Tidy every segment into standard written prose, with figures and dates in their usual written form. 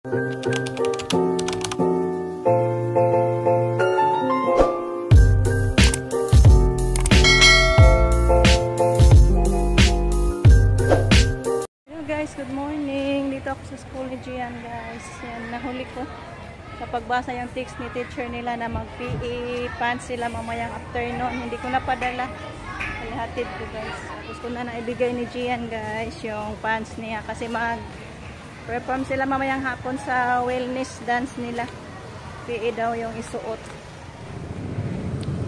Guys, good morning. Dito ako sa school ni Gian, guys. Yan, nahuli ko. Sa pagbasa yung text ni teacher nila na mag-PE pants sila mamayang afternoon. Hindi ko napadala. Hatid ko, guys. Tapos ko na naibigay ni Gian, guys, yung pants niya. Kasi mag-perform sila mamayang hapon sa wellness dance nila. PE daw yung isuot.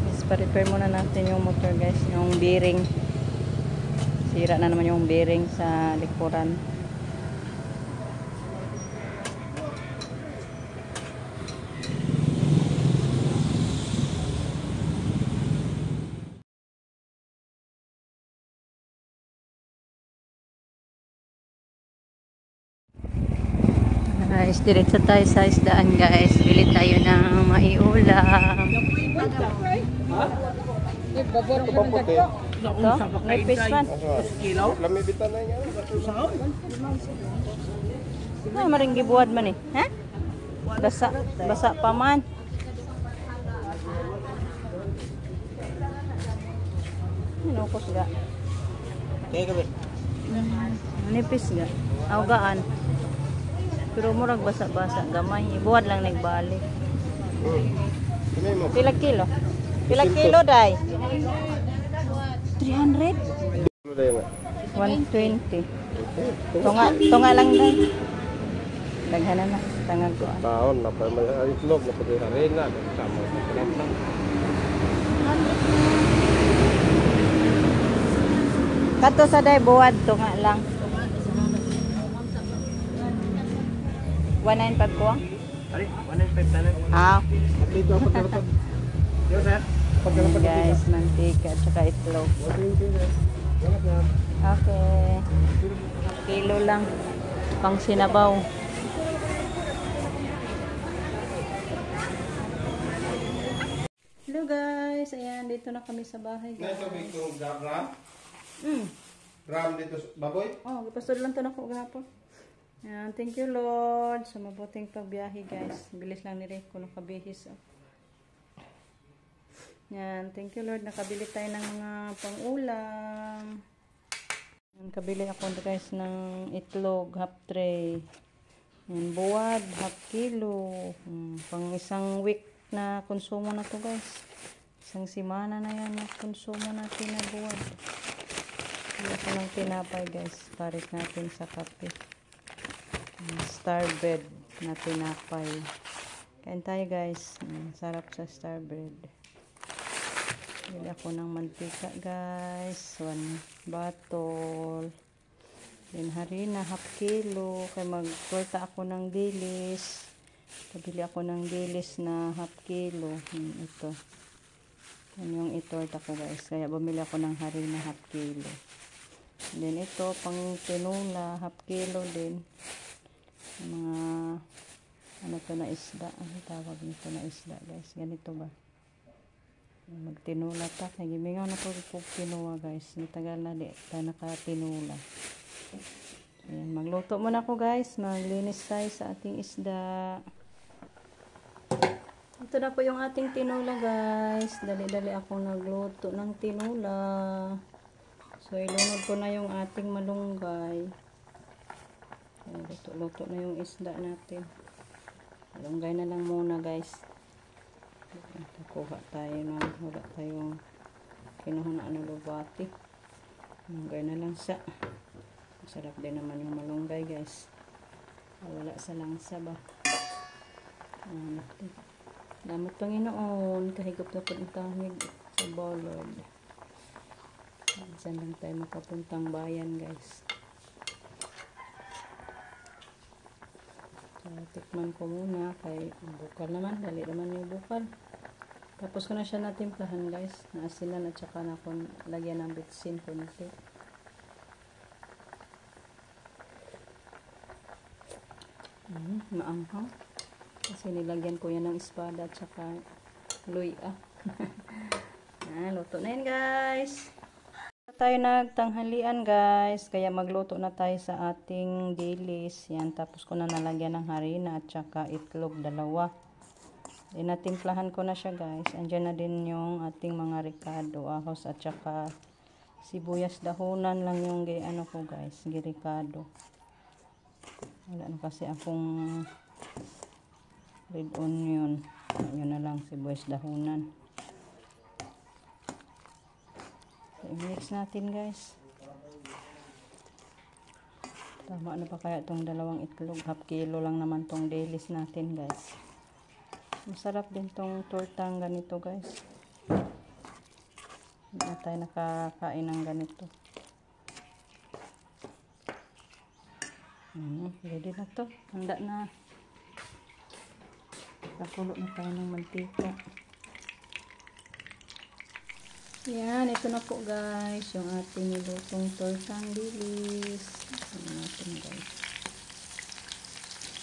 Guys, pa-repair muna natin yung motor, guys. Yung bearing. Sira na naman yung bearing sa likuran. Guys, diretso tayo sa isdaan, guys. Bili tayo ng maiulam. Ito? May fish pan. Lamibitan na yan. Ay, maringgi buwad man eh. Ha? Basa pa man. Nukos ga. Nipis ga. Awgaan. Pero murag basa-basa. Gamay. Buwad lang nagbalik. Pila kilo? Pila kilo, day? 300? 120. Tunga lang day. Daghanan na. Tangag ko. Taon na pa may itlog na pati harina sama sa pinatang. Kato sa day buwad tunga lang. 195 ko. Ari, 195 tanan. Ah. Dito ako dapat. Yo sir. Guys, mantika at saka itlog. Okay. Kilo lang. Pang sinabaw. Hello guys. Ayan, dito na kami sa bahay. Nasa bigong ram? Mm. Ram dito baboy? Oh, gipastod lang to na ko gahapon. Ayan, thank you Lord sa mabuting pagbiyahe guys. Bilis lang ni Rico nakabihis. Yan, thank you Lord. Nakabili tayo ng mga pang-ulam. Nakabili ako guys ng itlog, half tray. Yan, buwad, half kilo. Pang isang week na konsumo na to guys. Isang simana na yan na konsumo natin na buwad. Hindi ko ng tinapay guys. Pares natin sa kape. Star bread na tinapay. Kain tayo guys. Sarap sa star bread. Bili ako ng mantika guys. 1 bottle. Then harina, half kilo. Kaya magkorta ako ng dilis. Pabili ako ng dilis na half kilo. Ito. Yan yung itorta ko guys. Kaya bumili ako ng harina half kilo. Then ito, pang tinola, half kilo din. Mga ano to na isda. Ano tawag nito na isda guys? Ganito ba? Magtinula ta kay gimingaw na po kinuha guys. Matagal na di ta nakatinula. Ayan, magluto muna ako guys. Maglinis tayo sa ating isda. Ito na po yung ating tinula guys. Dali-dali akong nagluto ng tinula. So ilunod ko na yung ating malunggay. Luto na yung isda natin. Malunggay na lang muna guys. Kuha tayo ng wala tayong kinuha na lubati. Malunggay na lang siya. Masarap din naman yung malunggay guys. Wala sa langsa ba. Damot Panginoon. Kahigop na po ang tahig sa bolod. Diyan lang tayo makapuntang bayan guys. So, tikman ko muna kay bukal naman. Dali naman yung bukal. Tapos ko na siya natimplahan guys. Naasinan at saka na kung lagyan ng bitsin konti. Maanghang. Kasi nilagyan ko yan ng espada at saka luya. Luto na yun guys. Tayo nagtanghalian guys, kaya magluto na tayo sa ating dilis. Yan, tapos ko na nalagyan ng harina at saka itlog, dalawa. Natimplahan ko na siya guys. Andiyan na din yung ating mga ricado, ahos at saka sibuyas dahunan lang yung ano ko guys, girikado. Wala na kasi akong red onion. Yun na lang, sibuyas dahunan. I-mix natin guys. Tama na pa kaya itong dalawang itlog? Half kilo lang naman tong dilis natin guys. Masarap din tong tortang ganito guys. Hindi na tayo nakakain ng ganito. Ready na to. Handa na. Kakulo na tayo ng mantika. Yan, ito na po guys, yung ating nilutong tortang dilis. Ito natin guys.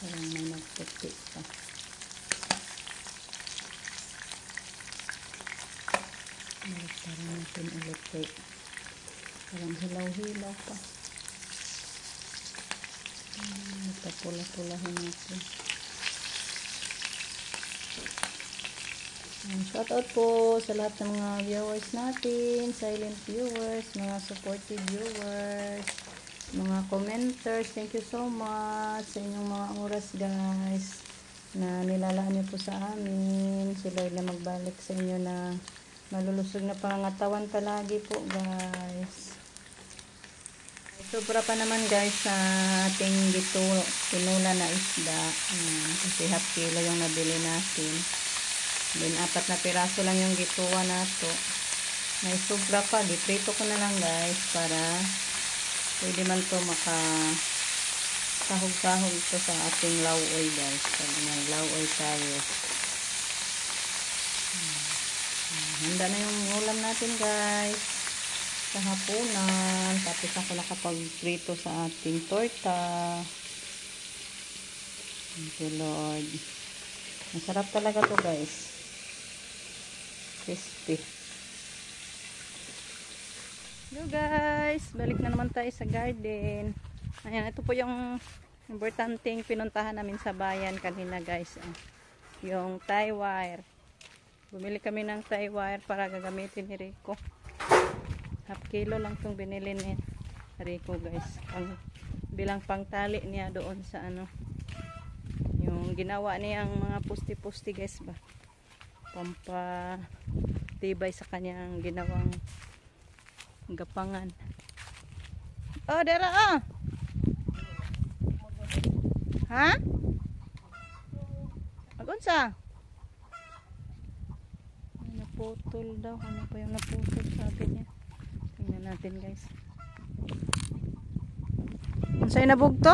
Parang may nagputi pa. Parang natin ulit eh. Parang hilaw-hilaw pa. Pula-pulahin natin. Shout out po sa lahat ng mga viewers natin, silent viewers, mga supportive viewers, mga commenters. Thank you so much sa inyong mga oras guys na nilalaan niyo po sa amin. Si Lord na magbalik sa inyo na malulusog na pangangatawan palagi po guys. Sobra pa naman guys sa ating tinula na isda. Kasi half kilo yung nabili natin. Then 4 na piraso lang yung gituwa nato. May sobra pa. Diprito ko na lang guys para pwede man to makasahog-sahog ito sa ating lauoy guys. Pag may lauoy tayo. Handa na yung ulam natin guys. Sa hapunan. Tapos ako nakapag-prito sa ating torta. Thank you Lord. Masarap talaga to guys. Crispy. Hello guys, balik na naman tayo sa garden. Ayan, ito po yung importanteng pinuntahan namin sa bayan kanina guys. Yung tie wire. Bumili kami ng tie wire para gagamitin ni Rico. Half kilo lang itong binili ni Rico guys. Bilang pangtali niya doon sa ano. Yung ginawa niyang mga pusti-pusti guys ba. Pampatibay sa kanyang ginawang gapangan. Oh, dera ah. Ha? Agunsa? Naputol daw. Ano pa yung naputol sabi niya? Tingnan natin guys. Unsay nabugto?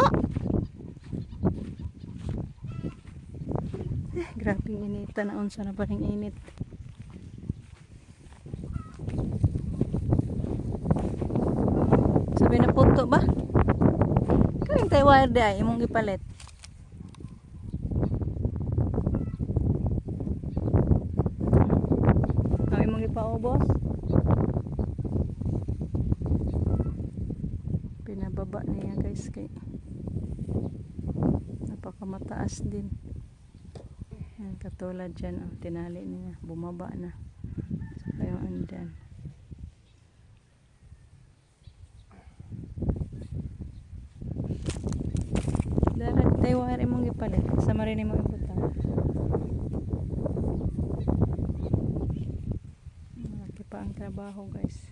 Grabe inita na unsa na pa ring init. Sabi na puto ba? Kaling tayo wire di ay imong gipalit. Ang imong gipaubos. Pinababa niya guys kay napakamataas din. Yan, katulad dyan, oh, tinali niya, bumaba na. Saka yung andyan. Darat tayo wari mong ipalit. Sa marini mo ibutang. Malaki pa ang trabaho guys.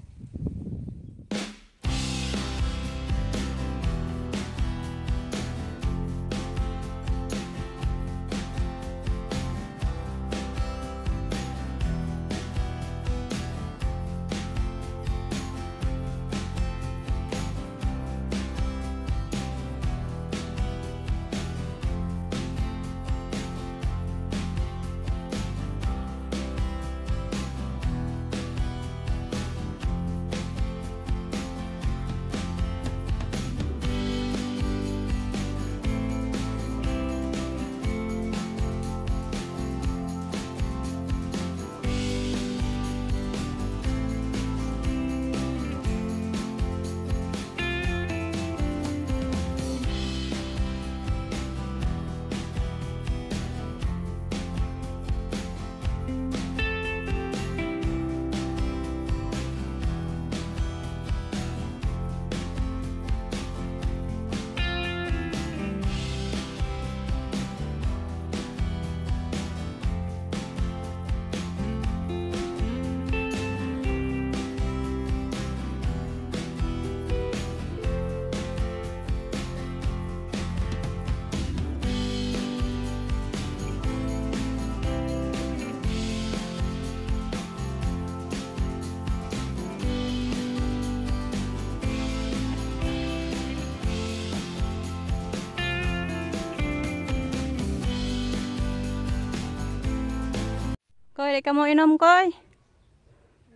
Koy, di ka mo inom, Koy.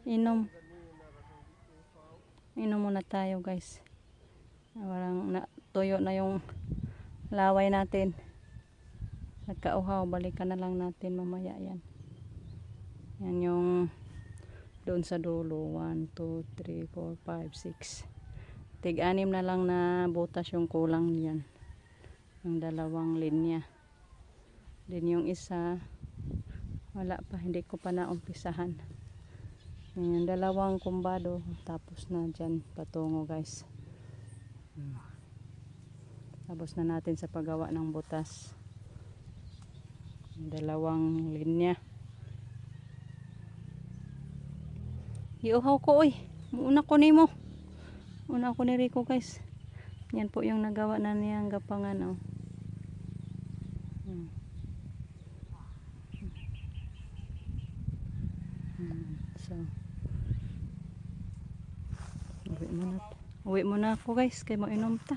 Inom. Inom muna tayo, guys. Parang tuyo na yung laway natin. Nagkauhaw, balikan na lang natin mamaya yan. Yan yung doon sa dulo. 1, 2, 3, 4, 5, 6. Tig-anim na lang na butas yung kulang yan. Yung dalawang linya. Din yung isa, wala pa, hindi ko pa naumpisahan. Yan, yung dalawang kumbado. Tapos na dyan patungo, guys. Tapos na natin sa paggawa ng butas. Dalawang linya. Iuhaw ko, oy. Una ko nimo. Una ko ni Rico, guys. Yan po yung nagawa na niyang gapangan, oh. So, uwi muna ako, guys, kay mo inom ta.